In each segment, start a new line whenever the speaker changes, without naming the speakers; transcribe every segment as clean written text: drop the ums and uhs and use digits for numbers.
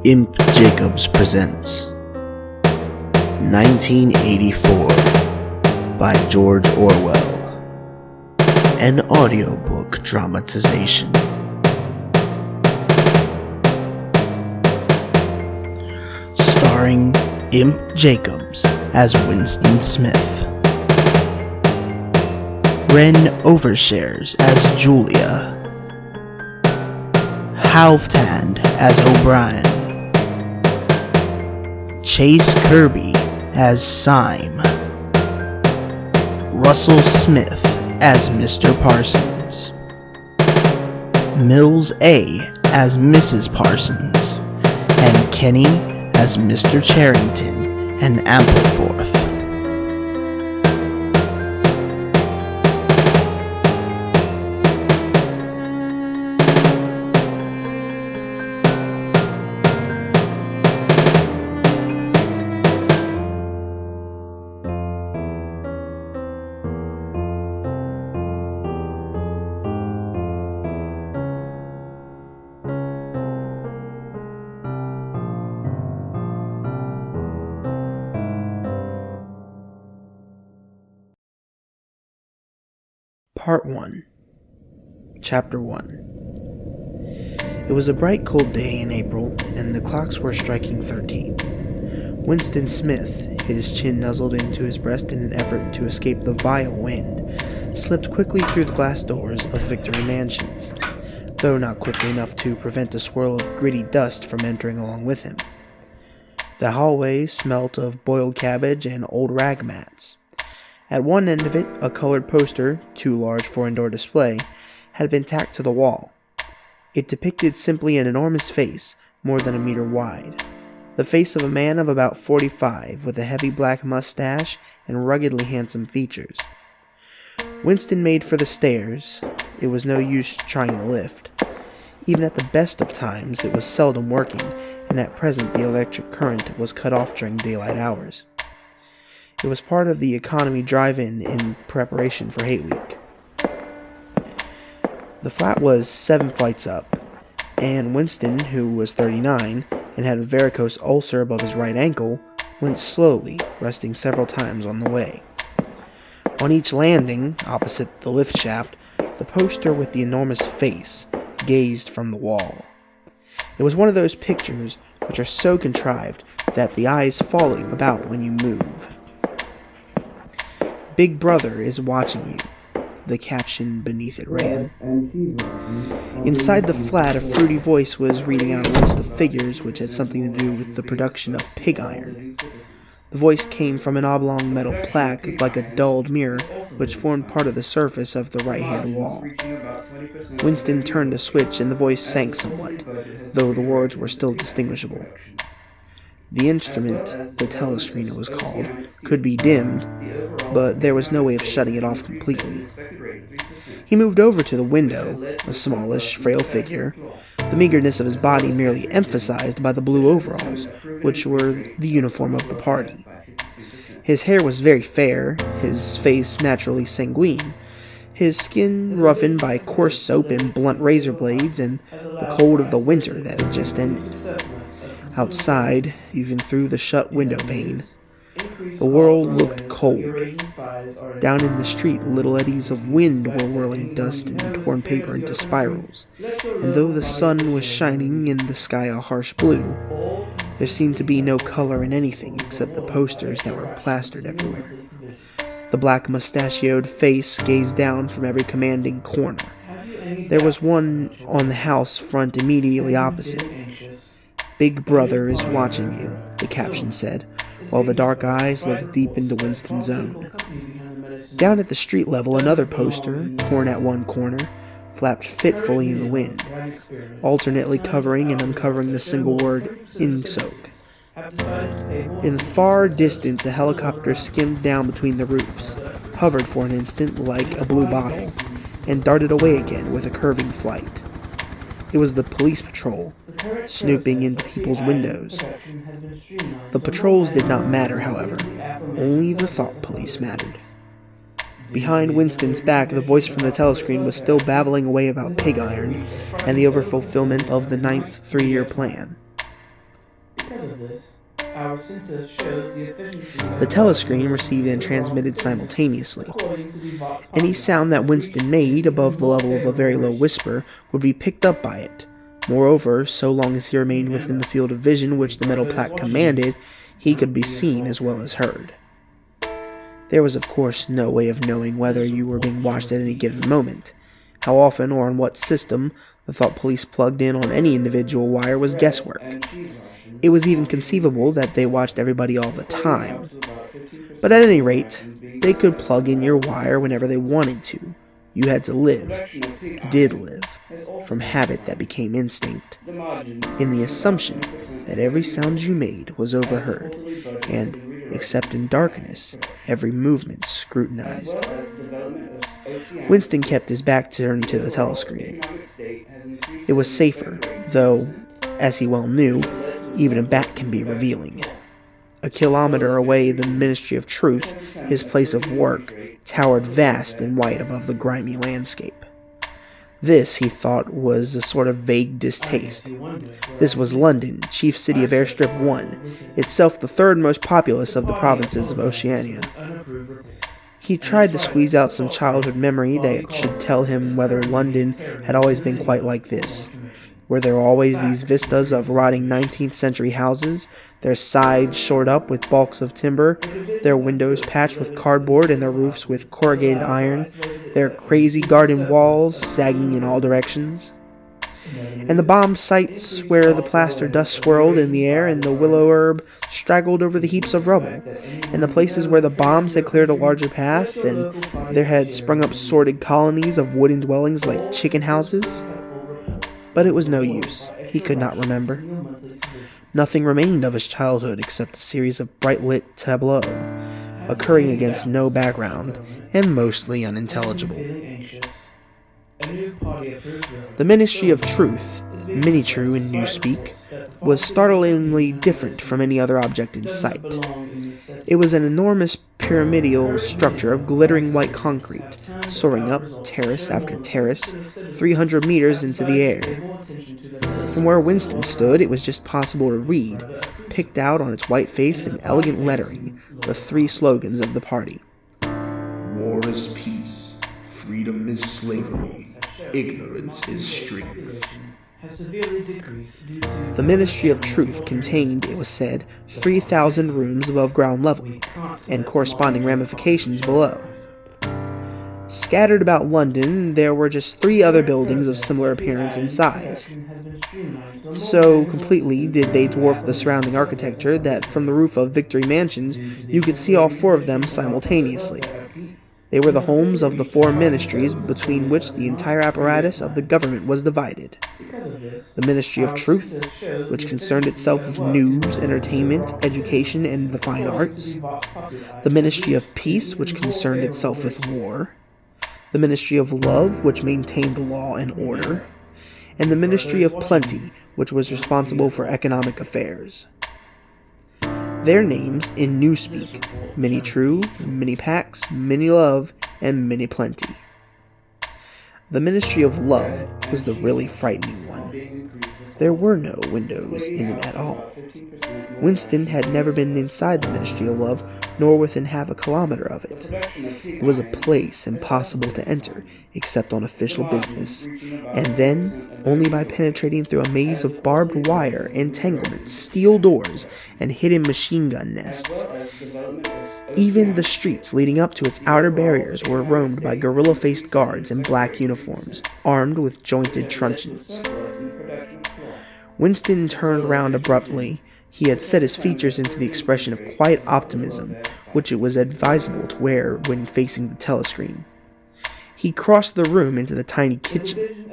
Imp Jacobs presents 1984 by George Orwell, an audiobook dramatization. Starring Imp Jacobs as Winston Smith, RenOverShares as Julia, Halvtand as O'Brien, Chase Kirby as Syme, Russell Smith as Mr. Parsons, Millz A as Mrs. Parsons, and Kenny as Mr. Charrington and Ampleforth. Part 1. Chapter 1. It was a bright, cold day in April, and the clocks were striking 13. Winston Smith, his chin nuzzled into his breast in an effort to escape the vile wind, slipped quickly through the glass doors of Victory Mansions, though not quickly enough to prevent a swirl of gritty dust from entering along with him. The hallway smelt of boiled cabbage and old rag mats. At one end of it, a colored poster, too large for indoor display, had been tacked to the wall. It depicted simply an enormous face, more than a meter wide. The face of a man of about 45, with a heavy black mustache and ruggedly handsome features. Winston made for the stairs. It was no use trying the lift. Even at the best of times, it was seldom working, and at present the electric current was cut off during daylight hours. It was part of the economy drive-in in preparation for Hate Week. The flat was 7 flights up, and Winston, who was 39 and had a varicose ulcer above his right ankle, went slowly, resting several times on the way. On each landing, opposite the lift shaft, the poster with the enormous face gazed from the wall. It was one of those pictures which are so contrived that the eyes follow you about when you move. "Big Brother is watching you," the caption beneath it ran. Inside the flat, a fruity voice was reading out a list of figures which had something to do with the production of pig iron. The voice came from an oblong metal plaque like a dulled mirror which formed part of the surface of the right-hand wall. Winston turned a switch and the voice sank somewhat, though the words were still distinguishable. The instrument, the telescreen it was called, could be dimmed, but there was no way of shutting it off completely. He moved over to the window, a smallish, frail figure, the meagerness of his body merely emphasized by the blue overalls, which were the uniform of the party. His hair was very fair, his face naturally sanguine, his skin roughened by coarse soap and blunt razor blades and the cold of the winter that had just ended. Outside, even through the shut window pane, the world looked cold. Down in the street, little eddies of wind were whirling dust and torn paper into spirals, and though the sun was shining in the sky a harsh blue, there seemed to be no color in anything except the posters that were plastered everywhere. The black mustachioed face gazed down from every commanding corner. There was one on the house front immediately opposite. "Big Brother is watching you," the caption said, while the dark eyes looked deep into Winston's own. Down at the street level, another poster, torn at one corner, flapped fitfully in the wind, alternately covering and uncovering the single word, "Insoak." In the far distance, a helicopter skimmed down between the roofs, hovered for an instant like a blue bottle, and darted away again with a curving flight. It was the police patrol, snooping into people's windows. The patrols did not matter, however. Only the thought police mattered. Behind Winston's back, the voice from the telescreen was still babbling away about pig iron and the overfulfillment of the 9th three-year plan. The telescreen received and transmitted simultaneously. Any sound that Winston made above the level of a very low whisper would be picked up by it. Moreover, so long as he remained within the field of vision which the metal plaque commanded, he could be seen as well as heard. There was of course no way of knowing whether you were being watched at any given moment. How often or on what system the thought police plugged in on any individual wire was guesswork. It was even conceivable that they watched everybody all the time. But at any rate, they could plug in your wire whenever they wanted to. You had to live, did live, from habit that became instinct, in the assumption that every sound you made was overheard, and, except in darkness, every movement scrutinized. Winston kept his back turned to the telescreen. It was safer, though, as he well knew, even a bat can be revealing. A kilometer away, the Ministry of Truth, his place of work, towered vast and white above the grimy landscape. This, he thought, was a sort of vague distaste. This was London, chief city of Airstrip 1, itself the third most populous of the provinces of Oceania. He tried to squeeze out some childhood memory that should tell him whether London had always been quite like this. Were there always these vistas of rotting 19th century houses, their sides shored up with balks of timber, their windows patched with cardboard and their roofs with corrugated iron, their crazy garden walls sagging in all directions? And the bomb sites where the plaster dust swirled in the air and the willow herb straggled over the heaps of rubble, and the places where the bombs had cleared a larger path, and there had sprung up sordid colonies of wooden dwellings like chicken houses? But it was no use. He could not remember. Nothing remained of his childhood except a series of bright-lit tableaux, occurring against no background, and mostly unintelligible. The Ministry of Truth, Minitrue in Newspeak, was startlingly different from any other object in sight. It was an enormous pyramidal structure of glittering white concrete, soaring up terrace after terrace, 300 meters into the air. From where Winston stood, it was just possible to read, picked out on its white face in elegant lettering, the three slogans of the party.
War is peace, freedom is slavery, ignorance is strength.
The Ministry of Truth contained, it was said, 3,000 rooms above ground level, and corresponding ramifications below. Scattered about London, there were just 3 other buildings of similar appearance and size. So completely did they dwarf the surrounding architecture that from the roof of Victory Mansions you could see all 4 of them simultaneously. They were the homes of the 4 ministries between which the entire apparatus of the government was divided. The Ministry of Truth, which concerned itself with news, entertainment, education, and the fine arts. The Ministry of Peace, which concerned itself with war. The Ministry of Love, which maintained law and order. And the Ministry of Plenty, which was responsible for economic affairs. Their names in Newspeak: Minitrue, Minipax, Minilove, and Miniplenty. The Ministry of Love was the really frightening one. There were no windows in it at all. Winston had never been inside the Ministry of Love, nor within half a kilometer of it. It was a place impossible to enter, except on official business, and then only by penetrating through a maze of barbed wire, entanglements, steel doors, and hidden machine gun nests. Even the streets leading up to its outer barriers were roamed by gorilla-faced guards in black uniforms, armed with jointed truncheons. Winston turned round abruptly. He had set his features into the expression of quiet optimism, which it was advisable to wear when facing the telescreen. He crossed the room into the tiny kitchen.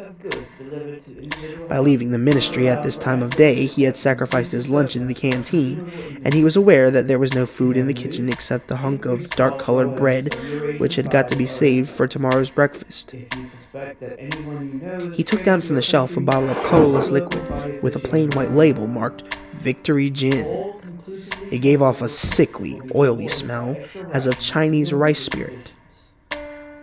By leaving the ministry at this time of day, he had sacrificed his lunch in the canteen, and he was aware that there was no food in the kitchen except a hunk of dark-colored bread, which had got to be saved for tomorrow's breakfast. He took down from the shelf a bottle of colorless liquid with a plain white label marked Victory Gin. It gave off a sickly, oily smell, as of Chinese rice spirit.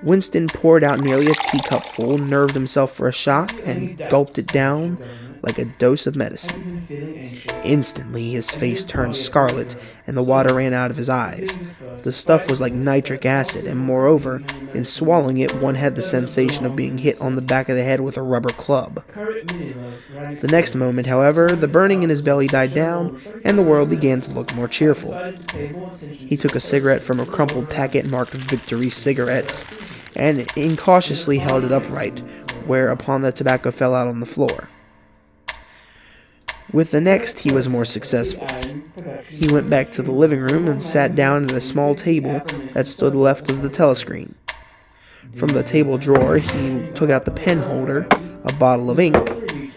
Winston poured out nearly a teacupful, nerved himself for a shock, and gulped it down, like a dose of medicine. Instantly, his face turned scarlet, and the water ran out of his eyes. The stuff was like nitric acid, and moreover, in swallowing it, one had the sensation of being hit on the back of the head with a rubber club. The next moment, however, the burning in his belly died down, and the world began to look more cheerful. He took a cigarette from a crumpled packet marked Victory Cigarettes, and incautiously held it upright, whereupon the tobacco fell out on the floor. With the next, he was more successful. He went back to the living room and sat down at a small table that stood left of the telescreen. From the table drawer, he took out the pen holder, a bottle of ink,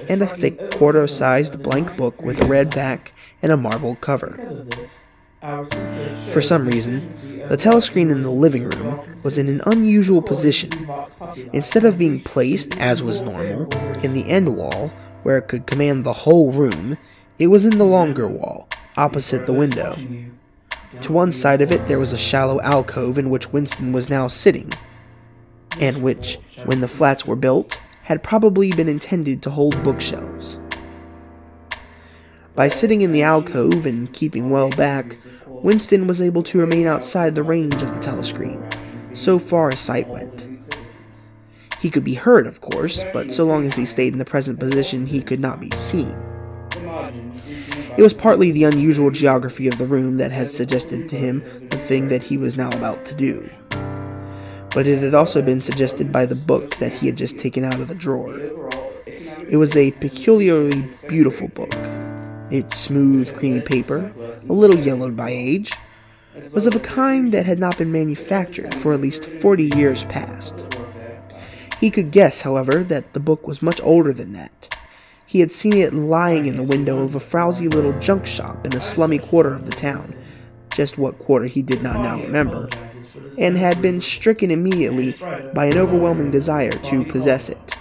and a thick quarto-sized blank book with a red back and a marble cover. For some reason, the telescreen in the living room was in an unusual position. Instead of being placed, as was normal, in the end wall, where it could command the whole room, it was in the longer wall, opposite the window. To one side of it there was a shallow alcove in which Winston was now sitting, and which, when the flats were built, had probably been intended to hold bookshelves. By sitting in the alcove and keeping well back, Winston was able to remain outside the range of the telescreen, so far as sight went. He could be heard, of course, but so long as he stayed in the present position, he could not be seen. It was partly the unusual geography of the room that had suggested to him the thing that he was now about to do. But it had also been suggested by the book that he had just taken out of the drawer. It was a peculiarly beautiful book. Its smooth, creamy paper, a little yellowed by age, was of a kind that had not been manufactured for at least 40 years past. He could guess, however, that the book was much older than that. He had seen it lying in the window of a frowsy little junk shop in a slummy quarter of the town, just what quarter he did not now remember, and had been stricken immediately by an overwhelming desire to possess it.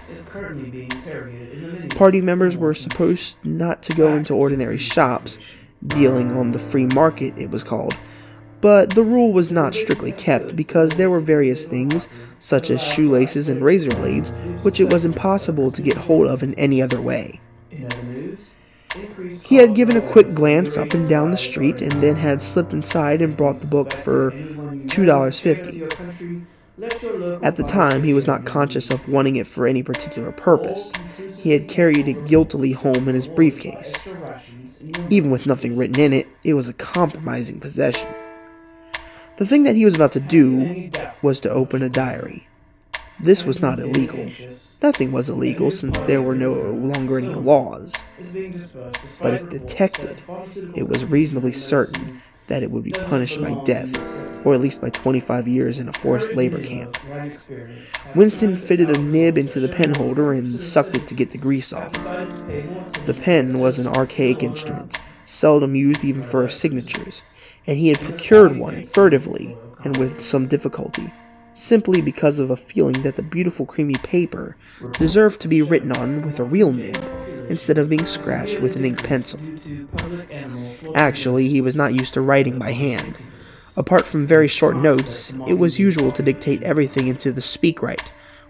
Party members were supposed not to go into ordinary shops, dealing on the free market it was called, but the rule was not strictly kept because there were various things, such as shoelaces and razor blades, which it was impossible to get hold of in any other way. He had given a quick glance up and down the street and then had slipped inside and bought the book for $2.50. At the time, he was not conscious of wanting it for any particular purpose. He had carried it guiltily home in his briefcase. Even with nothing written in it, it was a compromising possession. The thing that he was about to do was to open a diary. This was not illegal. Nothing was illegal since there were no longer any laws. But if detected, it was reasonably certain that it would be punished by death, or at least by 25 years in a forced labor camp. Winston fitted a nib into the pen holder and sucked it to get the grease off. The pen was an archaic instrument, seldom used even for signatures, and he had procured one furtively and with some difficulty, simply because of a feeling that the beautiful creamy paper deserved to be written on with a real nib instead of being scratched with an ink pencil. Actually, he was not used to writing by hand. Apart from very short notes, it was usual to dictate everything into the speakwrite,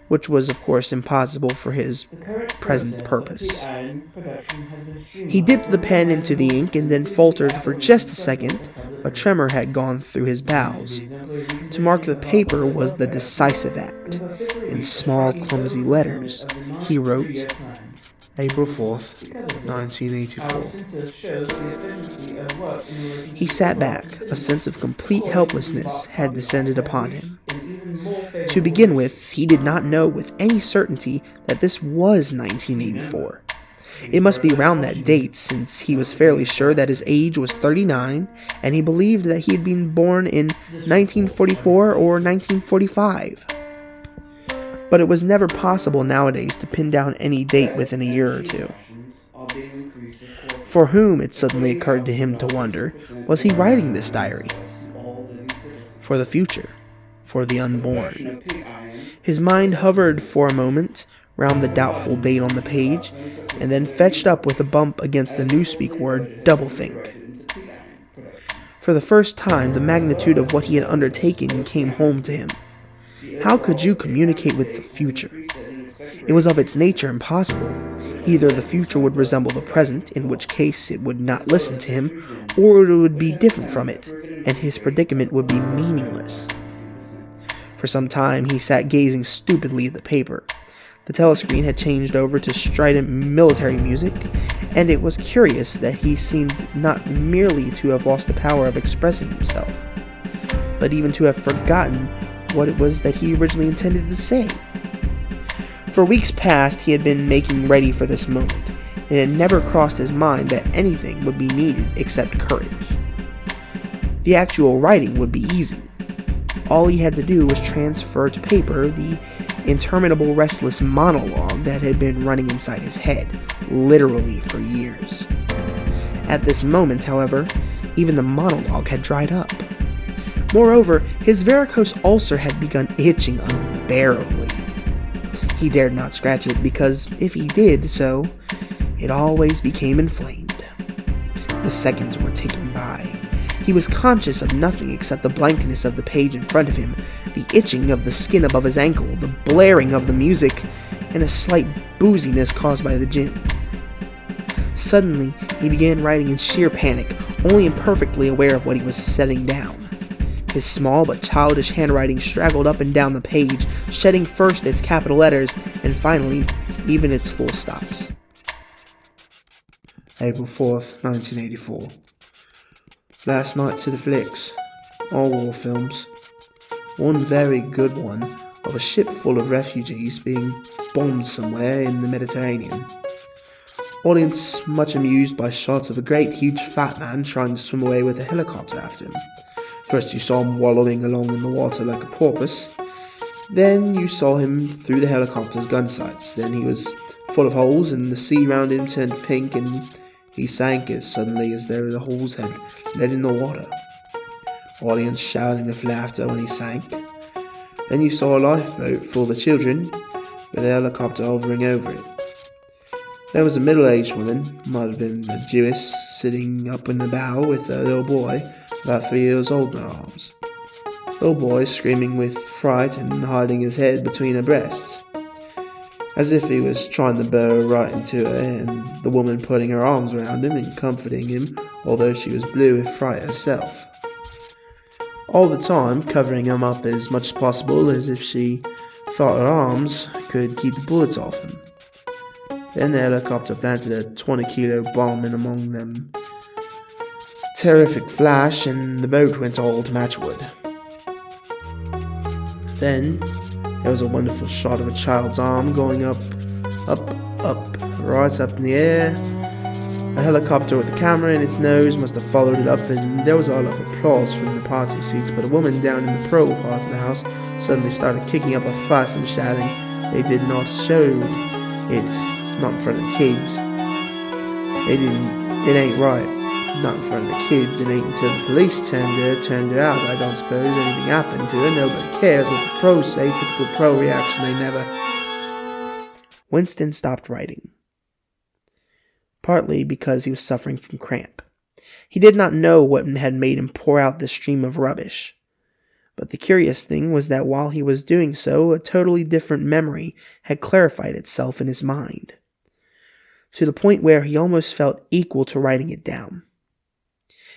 which was of course impossible for his present purpose. He dipped the pen into the ink and then faltered for just a second. A tremor had gone through his bowels. To mark the paper was the decisive act. In small, clumsy letters, he wrote, April 4th, 1984. He sat back. A sense of complete helplessness had descended upon him. To begin with, he did not know with any certainty that this was 1984. It must be around that date, since he was fairly sure that his age was 39, and he believed that he had been born in 1944 or 1945. But it was never possible nowadays to pin down any date within a year or two. For whom, it suddenly occurred to him to wonder, was he writing this diary? For the future. For the unborn. His mind hovered for a moment round the doubtful date on the page, and then fetched up with a bump against the newspeak word doublethink. For the first time, the magnitude of what he had undertaken came home to him. How could you communicate with the future? It was of its nature impossible. Either the future would resemble the present, in which case it would not listen to him, or it would be different from it, and his predicament would be meaningless. For some time he sat gazing stupidly at the paper. The telescreen had changed over to strident military music, and it was curious that he seemed not merely to have lost the power of expressing himself, but even to have forgotten what it was that he originally intended to say. For weeks past he had been making ready for this moment, and it had never crossed his mind that anything would be needed except courage. The actual writing would be easy. All he had to do was transfer to paper the interminable restless monologue that had been running inside his head, literally for years. At this moment, however, even the monologue had dried up. Moreover, his varicose ulcer had begun itching unbearably. He dared not scratch it because if he did so, it always became inflamed. The seconds were ticking by. He was conscious of nothing except the blankness of the page in front of him, the itching of the skin above his ankle, the blaring of the music, and a slight booziness caused by the gin. Suddenly, he began writing in sheer panic, only imperfectly aware of what he was setting down. His small but childish handwriting straggled up and down the page, shedding first its capital letters, and finally, even its full stops.
April 4th, 1984. Last night to the flicks. All war films. One very good one of a ship full of refugees being bombed somewhere in the Mediterranean. Audience much amused by shots of a great huge fat man trying to swim away with a helicopter after him. First you saw him wallowing along in the water like a porpoise. Then you saw him through the helicopter's gun sights. Then he was full of holes and the sea round him turned pink and he sank as suddenly as though the holes had let in the water. Audience shouting with laughter when he sank. Then you saw a lifeboat full of children with a helicopter hovering over it. There was a middle-aged woman, might have been a Jewess, sitting up in the bow with a little boy about 3 years old in her arms. Little boy screaming with fright and hiding his head between her breasts, as if he was trying to burrow right into her, and the woman putting her arms around him and comforting him, although she was blue with fright herself. All the time covering him up as much as possible, as if she thought her arms could keep the bullets off him. Then the helicopter planted a 20-kilo bomb in among them. Terrific flash, and the boat went all to matchwood. Then there was a wonderful shot of a child's arm going up, right up in the air. A helicopter with a camera in its nose must have followed it up, and there was a lot of applause from the party seats, but a woman down in the pro part of the house suddenly started kicking up a fuss and shouting they did not show it, not in front of the kids. It ain't right, not in front of the kids. It ain't until the police turned her out. I don't suppose anything happened to her. Nobody cares what the pros say. Typical pro reaction, they never.
Winston stopped writing, partly because he was suffering from cramp. He did not know what had made him pour out this stream of rubbish. But the curious thing was that while he was doing so, a totally different memory had clarified itself in his mind, to the point where he almost felt equal to writing it down.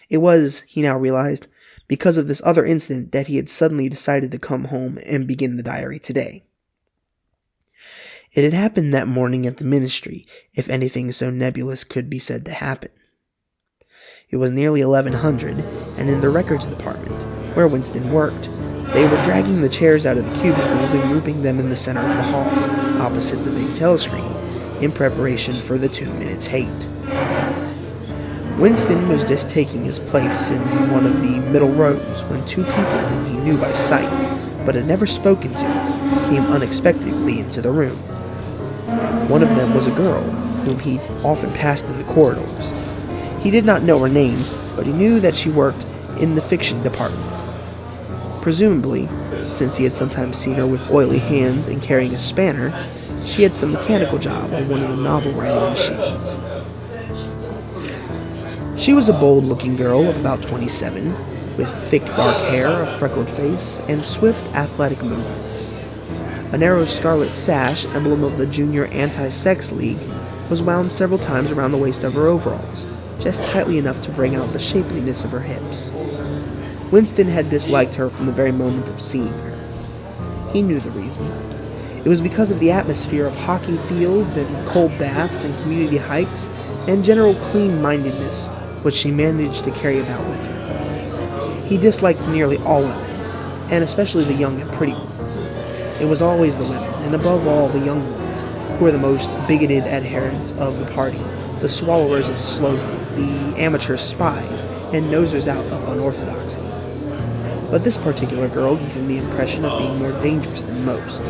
It was, he now realized, because of this other incident that he had suddenly decided to come home and begin the diary today. It had happened that morning at the ministry, if anything so nebulous could be said to happen. It was nearly 1100, and in the records department, where Winston worked, they were dragging the chairs out of the cubicles and grouping them in the center of the hall, opposite the big telescreen, in preparation for the 2 minutes hate. Winston was just taking his place in one of the middle rows when 2 people whom he knew by sight, but had never spoken to, came unexpectedly into the room. One of them was a girl, whom he often passed in the corridors. He did not know her name, but he knew that she worked in the fiction department. Presumably, since he had sometimes seen her with oily hands and carrying a spanner, she had some mechanical job on one of the novel-writing machines. She was a bold-looking girl of about 27, with thick dark hair, a freckled face, and swift, athletic movements. A narrow scarlet sash, emblem of the Junior Anti-Sex League, was wound several times around the waist of her overalls, just tightly enough to bring out the shapeliness of her hips. Winston had disliked her from the very moment of seeing her. He knew the reason. It was because of the atmosphere of hockey fields and cold baths and community hikes and general clean-mindedness which she managed to carry about with her. He disliked nearly all women, and especially the young and pretty ones. It was always the women, and above all the young ones, who were the most bigoted adherents of the party, the swallowers of slogans, the amateur spies, and nosers out of unorthodoxy. But this particular girl gave him the impression of being more dangerous than most.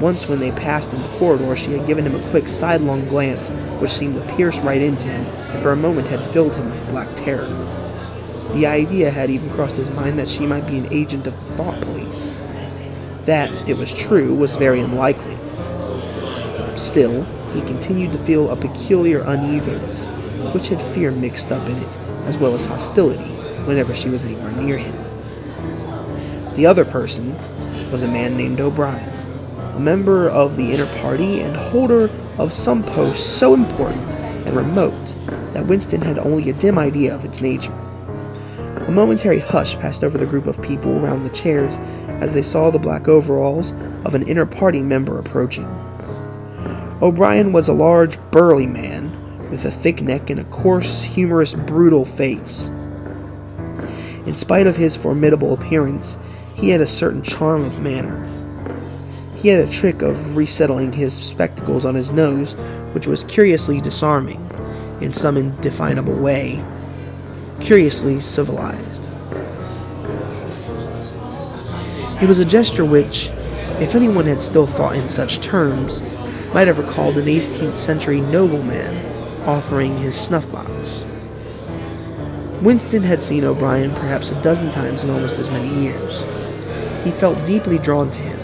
Once when they passed in the corridor, she had given him a quick sidelong glance which seemed to pierce right into him, and for a moment had filled him with black terror. The idea had even crossed his mind that she might be an agent of the thought police. That, it was true, was very unlikely. Still, he continued to feel a peculiar uneasiness, which had fear mixed up in it, as well as hostility, whenever she was anywhere near him. The other person was a man named O'Brien, a member of the inner party and holder of some post so important and remote that Winston had only a dim idea of its nature. A momentary hush passed over the group of people around the chairs as they saw the black overalls of an inner party member approaching. O'Brien was a large, burly man with a thick neck and a coarse, humorous, brutal face. In spite of his formidable appearance, he had a certain charm of manner. He had a trick of resettling his spectacles on his nose, which was curiously disarming, in some indefinable way, curiously civilized. It was a gesture which, if anyone had still thought in such terms, might have recalled an 18th century nobleman offering his snuff-box. Winston had seen O'Brien perhaps a dozen times in almost as many years. He felt deeply drawn to him,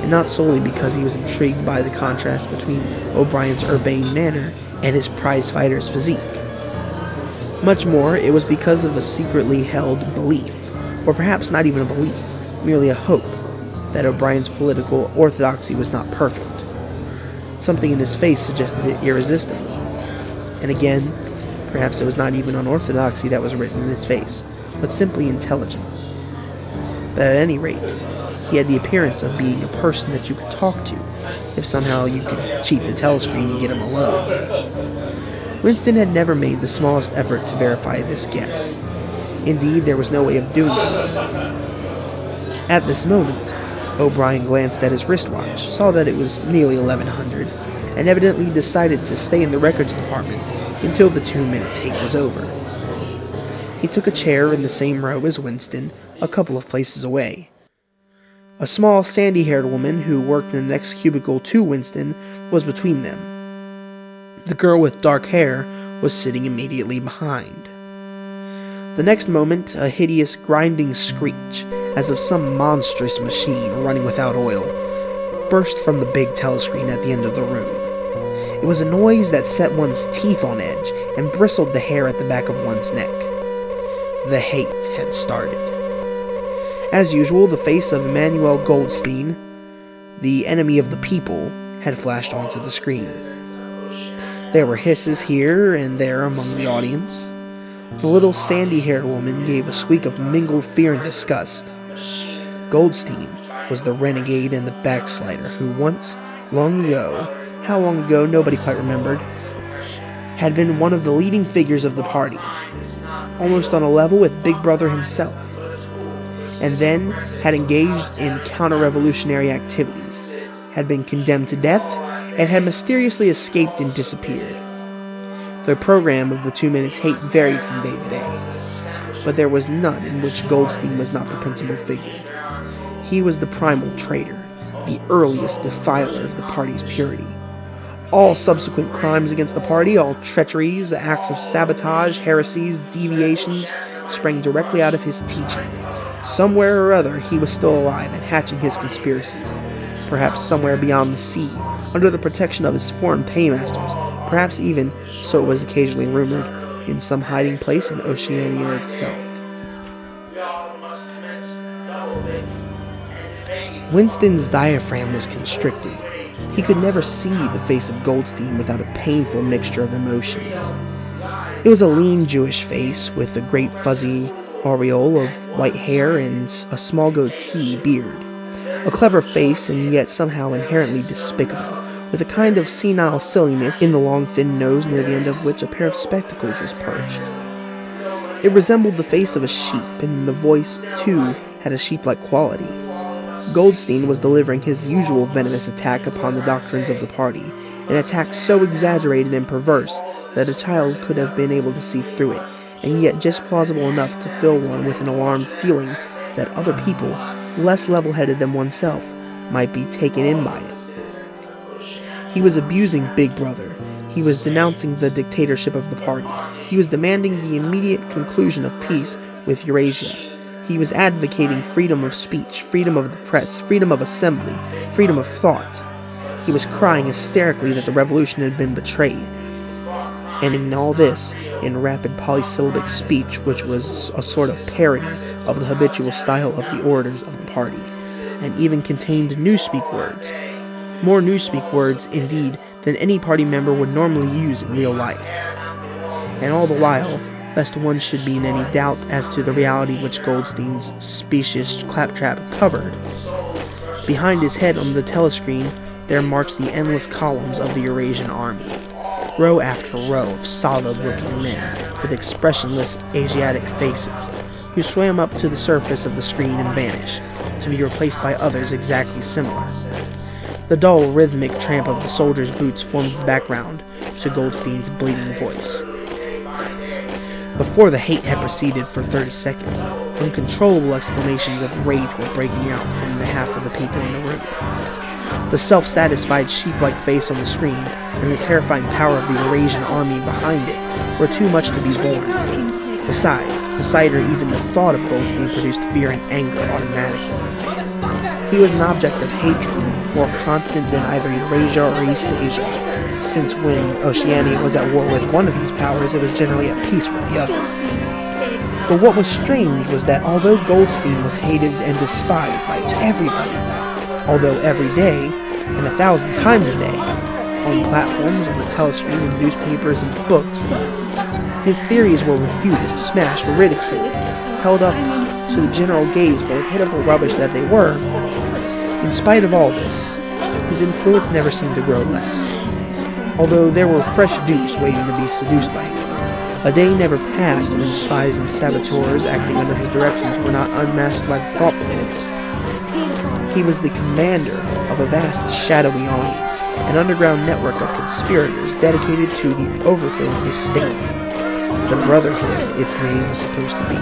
and not solely because he was intrigued by the contrast between O'Brien's urbane manner and his prize-fighter's physique. Much more, it was because of a secretly held belief, or perhaps not even a belief, merely a hope, that O'Brien's political orthodoxy was not perfect. Something in his face suggested it irresistibly. And again, perhaps it was not even unorthodoxy that was written in his face, but simply intelligence. But at any rate, he had the appearance of being a person that you could talk to, if somehow you could cheat the telescreen and get him alone. Winston had never made the smallest effort to verify this guess. Indeed, there was no way of doing so. At this moment, O'Brien glanced at his wristwatch, saw that it was nearly 1100, and evidently decided to stay in the records department until the 2-minute tape was over. He took a chair in the same row as Winston, a couple of places away. A small, sandy-haired woman who worked in the next cubicle to Winston was between them. The girl with dark hair was sitting immediately behind. The next moment, a hideous grinding screech, as of some monstrous machine running without oil, burst from the big telescreen at the end of the room. It was a noise that set one's teeth on edge and bristled the hair at the back of one's neck. The hate had started. As usual, the face of Emmanuel Goldstein, the enemy of the people, had flashed onto the screen. There were hisses here and there among the audience. The little sandy-haired woman gave a squeak of mingled fear and disgust. Goldstein was the renegade and the backslider who once, long ago, how long ago nobody quite remembered, had been one of the leading figures of the party, almost on a level with Big Brother himself, and then had engaged in counter-revolutionary activities, had been condemned to death, and had mysteriously escaped and disappeared. The program of the 2 minutes hate varied from day to day, but there was none in which Goldstein was not the principal figure. He was the primal traitor, the earliest defiler of the party's purity. All subsequent crimes against the party, all treacheries, acts of sabotage, heresies, deviations, sprang directly out of his teaching. Somewhere or other he was still alive and hatching his conspiracies, perhaps somewhere beyond the sea, under the protection of his foreign paymasters, perhaps even, so it was occasionally rumored, in some hiding place in Oceania itself. Winston's diaphragm was constricted. He could never see the face of Goldstein without a painful mixture of emotions. It was a lean Jewish face with a great fuzzy aureole of white hair and a small goatee beard. A clever face, and yet somehow inherently despicable, with a kind of senile silliness in the long thin nose near the end of which a pair of spectacles was perched. It resembled the face of a sheep, and the voice, too, had a sheep-like quality. Goldstein was delivering his usual venomous attack upon the doctrines of the party, an attack so exaggerated and perverse that a child could have been able to see through it, and yet just plausible enough to fill one with an alarmed feeling that other people, less level-headed than oneself, might be taken in by it. He was abusing Big Brother. He was denouncing the dictatorship of the party. He was demanding the immediate conclusion of peace with Eurasia. He was advocating freedom of speech, freedom of the press, freedom of assembly, freedom of thought. He was crying hysterically that the revolution had been betrayed. And in all this, in rapid polysyllabic speech, which was a sort of parody of the habitual style of the orators of the party, and even contained newspeak words. More newspeak words, indeed, than any party member would normally use in real life. And all the while, lest one should be in any doubt as to the reality which Goldstein's specious claptrap covered, behind his head on the telescreen there marched the endless columns of the Eurasian army, row after row of solid-looking men with expressionless Asiatic faces, who swam up to the surface of the screen and vanished, to be replaced by others exactly similar. The dull, rhythmic tramp of the soldiers' boots formed the background to Goldstein's bleating voice. Before the hate had proceeded for 30 seconds, uncontrollable exclamations of rage were breaking out from the half of the people in the room. The self-satisfied sheep-like face on the screen and the terrifying power of the Eurasian army behind it were too much to be borne. Besides, the sight or even the thought of Goldstein produced fear and anger automatically. He was an object of hatred, more constant than either Eurasia or East Asia, since when Oceania was at war with one of these powers, it was generally at peace with the other. But what was strange was that although Goldstein was hated and despised by everybody, although every day, and 1,000 times a day, on platforms, on the telescreen, in newspapers and books, his theories were refuted, smashed, ridiculed, held up to the general gaze for the pitiful rubbish that they were. In spite of all this, his influence never seemed to grow less. Although there were fresh dupes waiting to be seduced by him, a day never passed when spies and saboteurs acting under his directions were not unmasked by the thought police. He was the commander of a vast shadowy army, an underground network of conspirators dedicated to the overthrow of the state. The Brotherhood, its name was supposed to be.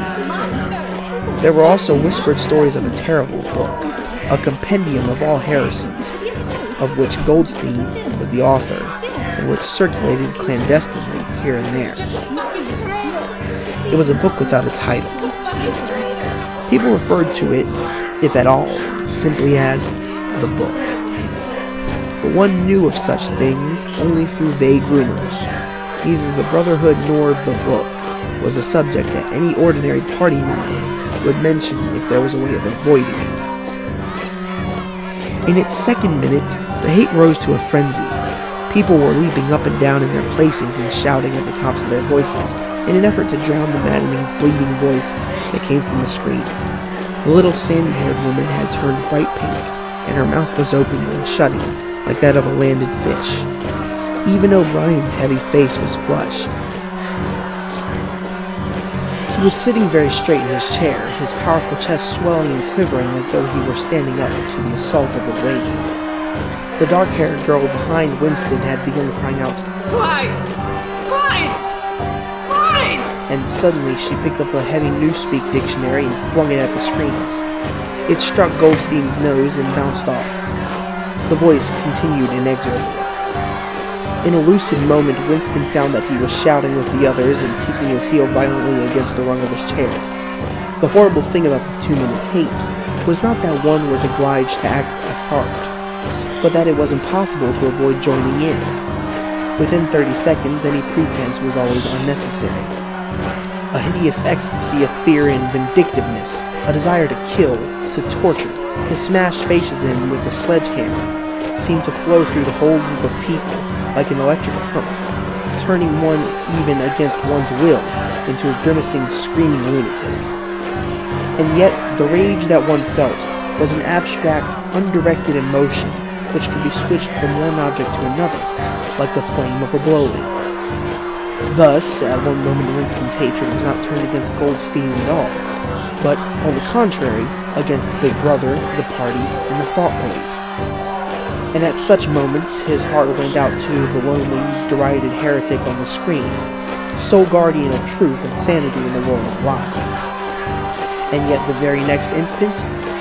There were also whispered stories of a terrible book, a compendium of all heresies, of which Goldstein was the author, and which circulated clandestinely here and there. It was a book without a title. People referred to it, if at all, simply as the book. But one knew of such things only through vague rumors. Neither the Brotherhood nor the book was a subject that any ordinary party member would mention if there was a way of avoiding it. In its second minute, the hate rose to a frenzy. People were leaping up and down in their places and shouting at the tops of their voices in an effort to drown the maddening, bleeding voice that came from the screen. The little sandy-haired woman had turned bright pink, and her mouth was opening and shutting like that of a landed fish. Even O'Brien's heavy face was flushed. He was sitting very straight in his chair, his powerful chest swelling and quivering as though he were standing up to the assault of a wave. The dark-haired girl behind Winston had begun crying out, "Swine! Swine! Swine!" And suddenly she picked up a heavy Newspeak dictionary and flung it at the screen. It struck Goldstein's nose and bounced off. The voice continued inexorably. In a lucid moment, Winston found that he was shouting with the others and kicking his heel violently against the rung of his chair. The horrible thing about the 2 minutes' hate was not that one was obliged to act a part, but that it was impossible to avoid joining in. Within 30 seconds, any pretense was always unnecessary. A hideous ecstasy of fear and vindictiveness, a desire to kill, to torture, to smash faces in with a sledgehammer, seemed to flow through the whole group of people like an electric current, turning one even against one's will into a grimacing, screaming lunatic. And yet, the rage that one felt was an abstract, undirected emotion which could be switched from one object to another, like the flame of a blow leaf. Thus, at one moment Winston's hatred was not turned against Goldstein at all, but, on the contrary, against Big Brother, the party, and the thought police. And at such moments, his heart went out to the lonely, derided heretic on the screen, sole guardian of truth and sanity in the world of lies. And yet the very next instant,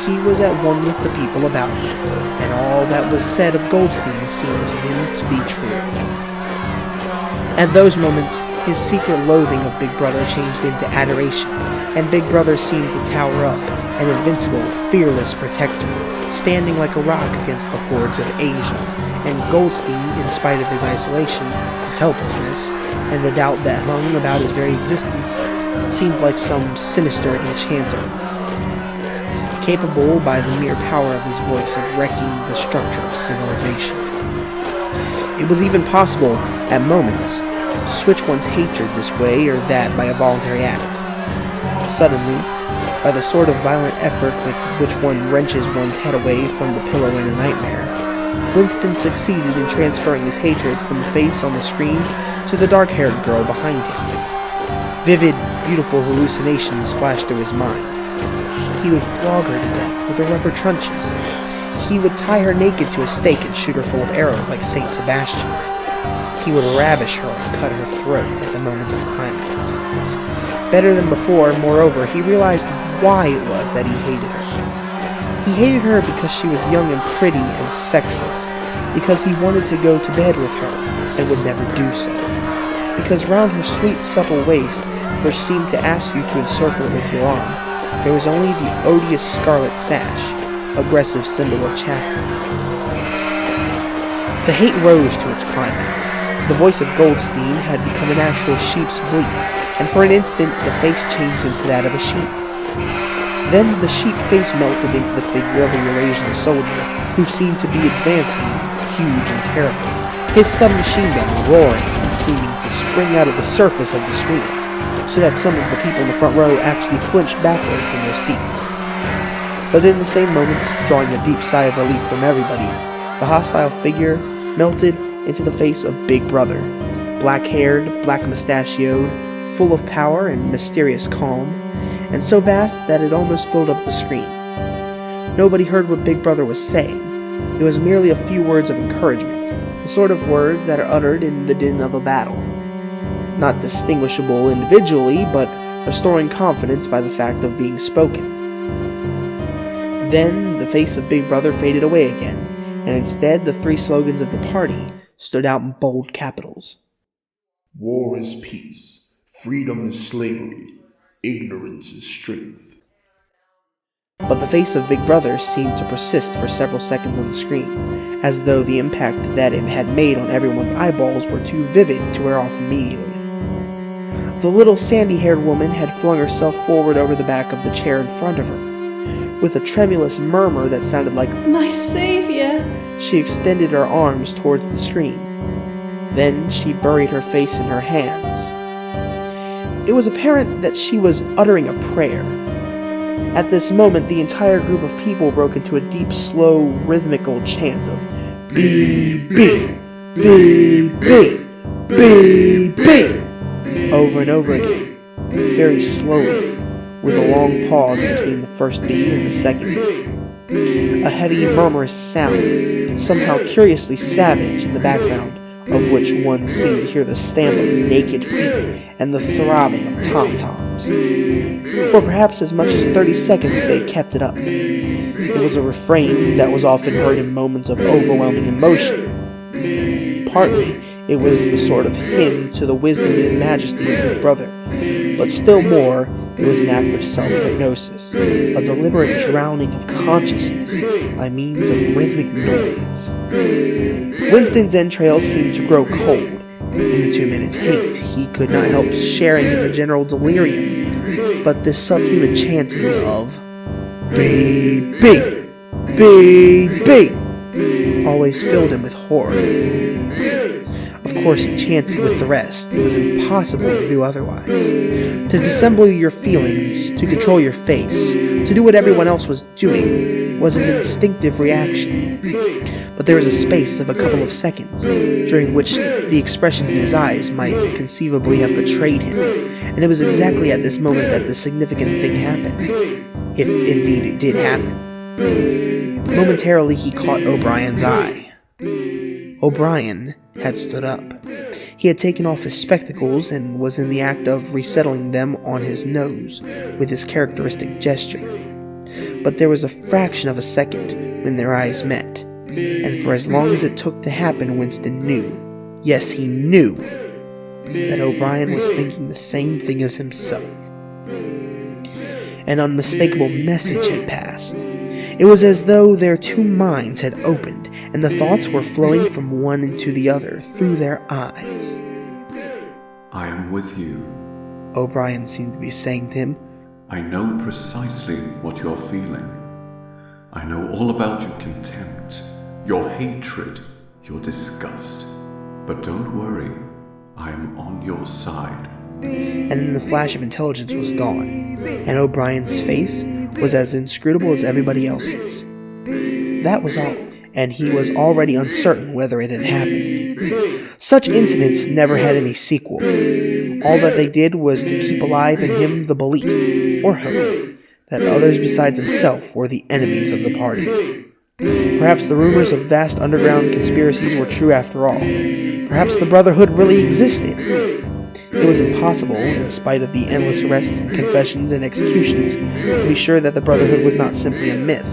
he was at one with the people about him, and all that was said of Goldstein seemed to him to be true. At those moments, his secret loathing of Big Brother changed into adoration, and Big Brother seemed to tower up, an invincible, fearless protector, standing like a rock against the hordes of Asia, and Goldstein, in spite of his isolation, his helplessness, and the doubt that hung about his very existence, seemed like some sinister enchanter, capable by the mere power of his voice of wrecking the structure of civilization. It was even possible, at moments, to switch one's hatred this way or that by a voluntary act. Suddenly, by the sort of violent effort with which one wrenches one's head away from the pillow in a nightmare, Winston succeeded in transferring his hatred from the face on the screen to the dark-haired girl behind him. Vivid, beautiful hallucinations flashed through his mind. He would flog her to death with a rubber truncheon. He would tie her naked to a stake and shoot her full of arrows like Saint Sebastian. He would ravish her and cut her throat at the moment of climax. Better than before, moreover, he realized why it was that he hated her. He hated her because she was young and pretty and sexless, because he wanted to go to bed with her and would never do so, because round her sweet, supple waist, which seemed to ask you to encircle it with your arm, there was only the odious scarlet sash, aggressive symbol of chastity. The hate rose to its climax. The voice of Goldstein had become an actual sheep's bleat, and for an instant the face changed into that of a sheep. Then the sheep face melted into the figure of a Eurasian soldier, who seemed to be advancing, huge and terrible, his submachine gun roaring and seeming to spring out of the surface of the screen, so that some of the people in the front row actually flinched backwards in their seats. But in the same moment, drawing a deep sigh of relief from everybody, the hostile figure melted into the face of Big Brother, black-haired, black-mustachioed, full of power and mysterious calm, and so vast that it almost filled up the screen. Nobody heard what Big Brother was saying. It was merely a few words of encouragement, the sort of words that are uttered in the din of a battle. Not distinguishable individually, but restoring confidence by the fact of being spoken. Then the face of Big Brother faded away again, and instead the three slogans of the party stood out in bold capitals.
War is peace, freedom is slavery, ignorance is strength.
But the face of Big Brother seemed to persist for several seconds on the screen, as though the impact that it had made on everyone's eyeballs were too vivid to wear off immediately. The little sandy-haired woman had flung herself forward over the back of the chair in front of her. With a tremulous murmur that sounded like,
"My savior!"
she extended her arms towards the screen. Then she buried her face in her hands. It was apparent that she was uttering a prayer. At this moment, the entire group of people broke into a deep, slow, rhythmical chant of "Be big, be big, be big," over and over again, very slowly, with a long pause between the first B and the second B. A heavy, murmurous sound, somehow curiously savage in the background, of which one seemed to hear the stamp of naked feet and the throbbing of tom-toms. For perhaps as much as 30 seconds they kept it up. It was a refrain that was often heard in moments of overwhelming emotion. Partly, it was the sort of hymn to the wisdom and majesty of Big Brother, but still more, it was an act of self-hypnosis, a deliberate drowning of consciousness by means of rhythmic noise. Winston's entrails seemed to grow cold. In the 2 minutes' hate, he could not help sharing in the general delirium, but this subhuman chanting of "Be big, be big," always filled him with horror. Of course, he chanted with the rest. It was impossible to do otherwise. To dissemble your feelings, to control your face, to do what everyone else was doing, was an instinctive reaction. But there was a space of a couple of seconds, during which the expression in his eyes might conceivably have betrayed him, and it was exactly at this moment that the significant thing happened, if indeed it did happen. Momentarily he caught O'Brien's eye. O'Brien had stood up. He had taken off his spectacles and was in the act of resettling them on his nose with his characteristic gesture. But there was a fraction of a second when their eyes met, and for as long as it took to happen, Winston knew, yes, he knew, that O'Brien was thinking the same thing as himself. An unmistakable message had passed. It was as though their two minds had opened, and the thoughts were flowing from one into the other through their eyes.
I am with you,
O'Brien seemed to be saying to him.
I know precisely what you're feeling. I know all about your contempt, your hatred, your disgust. But don't worry, I am on your side.
And then the flash of intelligence was gone, and O'Brien's face was as inscrutable as everybody else's. That was all, and he was already uncertain whether it had happened. Such incidents never had any sequel. All that they did was to keep alive in him the belief, or hope, that others besides himself were the enemies of the party. Perhaps the rumors of vast underground conspiracies were true after all. Perhaps the Brotherhood really existed. It was impossible, in spite of the endless arrests and confessions and executions, to be sure that the Brotherhood was not simply a myth.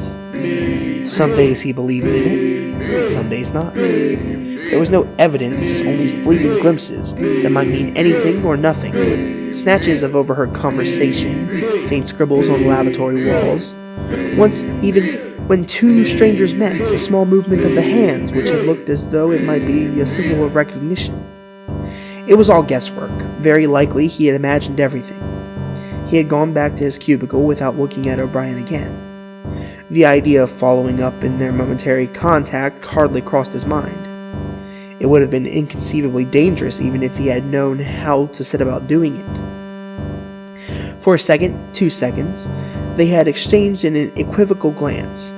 Some days he believed in it, some days not. There was no evidence, only fleeting glimpses that might mean anything or nothing. Snatches of overheard conversation, faint scribbles on lavatory walls. Once, even when two strangers met, a small movement of the hands which had looked as though it might be a signal of recognition. It was all guesswork. Very likely he had imagined everything. He had gone back to his cubicle without looking at O'Brien again. The idea of following up in their momentary contact hardly crossed his mind. It would have been inconceivably dangerous even if he had known how to set about doing it. For a second, 2 seconds, they had exchanged an equivocal glance,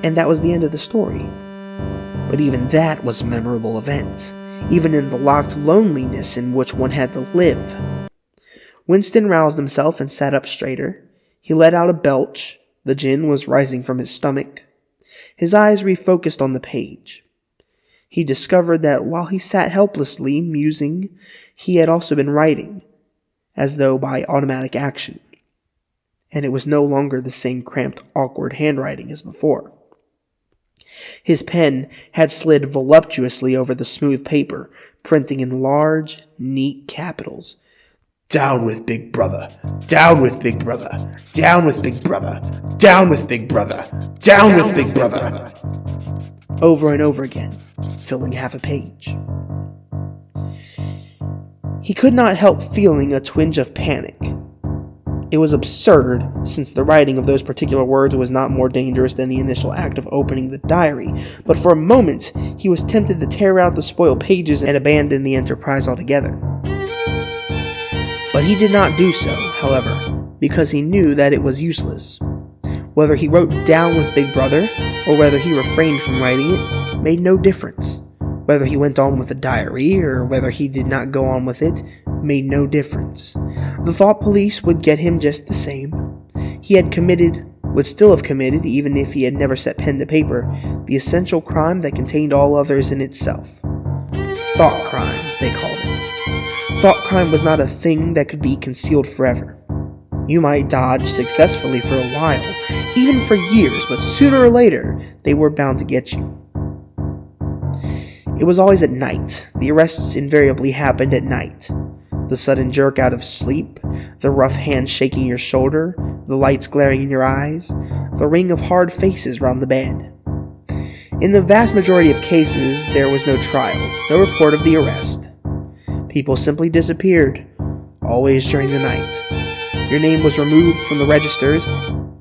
and that was the end of the story. But even that was a memorable event, even in the locked loneliness in which one had to live. Winston roused himself and sat up straighter. He let out a belch. The gin was rising from his stomach. His eyes refocused on the page. He discovered that while he sat helplessly, musing, he had also been writing, as though by automatic action. And it was no longer the same cramped, awkward handwriting as before. His pen had slid voluptuously over the smooth paper, printing in large, neat capitals.
Down with Big Brother! Down with Big Brother! Down with Big Brother! Down with Big Brother! Down with Big Brother!
Over and over again, filling half a page. He could not help feeling a twinge of panic. It was absurd, since the writing of those particular words was not more dangerous than the initial act of opening the diary, but for a moment he was tempted to tear out the spoiled pages and abandon the enterprise altogether. But he did not do so, however, because he knew that it was useless. Whether he wrote down with Big Brother, or whether he refrained from writing it, made no difference. Whether he went on with the diary, or whether he did not go on with it, made no difference. The thought police would get him just the same. He had committed, would still have committed, even if he had never set pen to paper, the essential crime that contained all others in itself. Thought crime, they called it. Thought crime was not a thing that could be concealed forever. You might dodge successfully for a while, even for years, but sooner or later, they were bound to get you. It was always at night. The arrests invariably happened at night. The sudden jerk out of sleep, the rough hand shaking your shoulder, the lights glaring in your eyes, the ring of hard faces round the bed. In the vast majority of cases, there was no trial, no report of the arrest. People simply disappeared, always during the night. Your name was removed from the registers.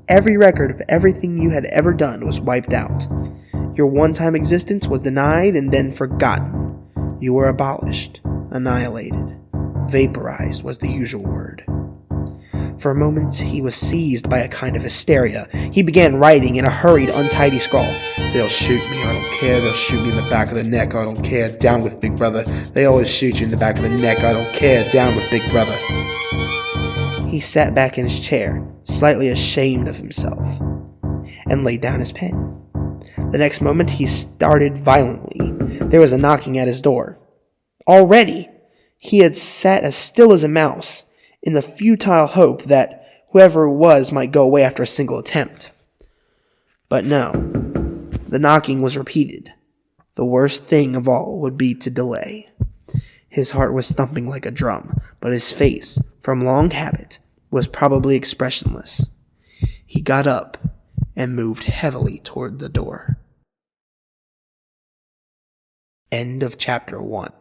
Every record of everything you had ever done was wiped out. Your one-time existence was denied and then forgotten. You were abolished, annihilated, vaporized was the usual word. For a moment, he was seized by a kind of hysteria. He began writing in a hurried, untidy scrawl.
They'll shoot me, I don't care. They'll shoot me in the back of the neck, I don't care. Down with Big Brother. They always shoot you in the back of the neck, I don't care. Down with Big Brother.
He sat back in his chair, slightly ashamed of himself, and laid down his pen. The next moment, he started violently. There was a knocking at his door. Already, he had sat as still as a mouse, in the futile hope that whoever it was might go away after a single attempt. But no, the knocking was repeated. The worst thing of all would be to delay. His heart was thumping like a drum, but his face, from long habit, was probably expressionless. He got up and moved heavily toward the door. End of chapter 1.